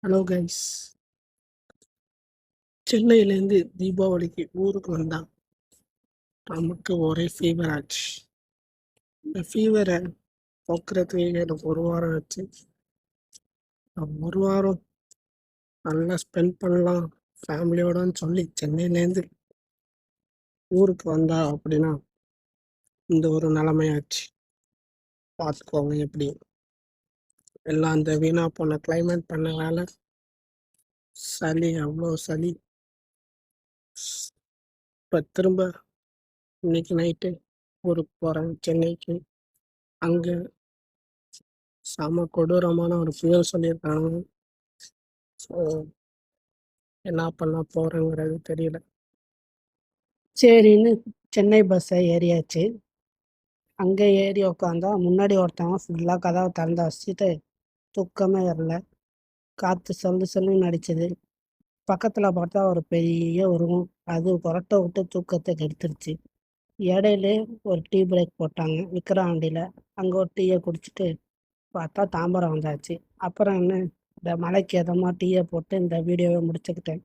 Hello guys. சென்னையிலேருந்து தீபாவளிக்கு ஊருக்கு வந்தான். நமக்கு ஒரே ஃபீவர் ஆச்சு. இந்த ஃபீவரை போக்குறதுக்கு எனக்கு ஒரு வாரம் ஆச்சு. ஒரு வாரம் நல்லா ஸ்பெண்ட் பண்ணலாம் ஃபேமிலியோடன்னு சொல்லி சென்னையிலேருந்து ஊருக்கு வந்தா அப்படின்னா இந்த ஒரு நிலைமையாச்சு. பார்த்துக்கோங்க எப்படி எல்லாம் அந்த வீணா போன கிளைமேட் பண்ண வேலை. சளி, அவ்வளோ சளி. இப்போ திரும்ப இன்னைக்கு நைட்டு ஊருக்கு போகிறேன் சென்னைக்கு. அங்கே செம கொடூரமான ஒரு புயல் சொல்லியிருக்காங்க. ஸோ என்ன பண்ண போகிறேங்கிறது தெரியல. சரின்னு சென்னை பஸ்ஸை ஏறியாச்சு. அங்கே ஏறி உட்காந்தா முன்னாடி ஒருத்தவங்க ஃபுல்லாக கதவை திறந்து வச்சுட்டு தூக்கமே வரல. காற்று சல்லு சல்லுன்னு அடிச்சது. பக்கத்தில் பார்த்தா ஒரு பெரிய உருவம். அது புரட்ட விட்டு தூக்கத்தை கெடுத்துருச்சு. இடையிலே ஒரு டீ பிரேக் போட்டாங்க விக்ரவாண்டியில். அங்கே ஒரு டீயை குடிச்சிட்டு பார்த்தா தாம்பரம் வந்தாச்சு. அப்புறம் என்ன, இந்த மலைக்கு எதமா டீயை போட்டு இந்த வீடியோவை முடிச்சுக்கிட்டேன்.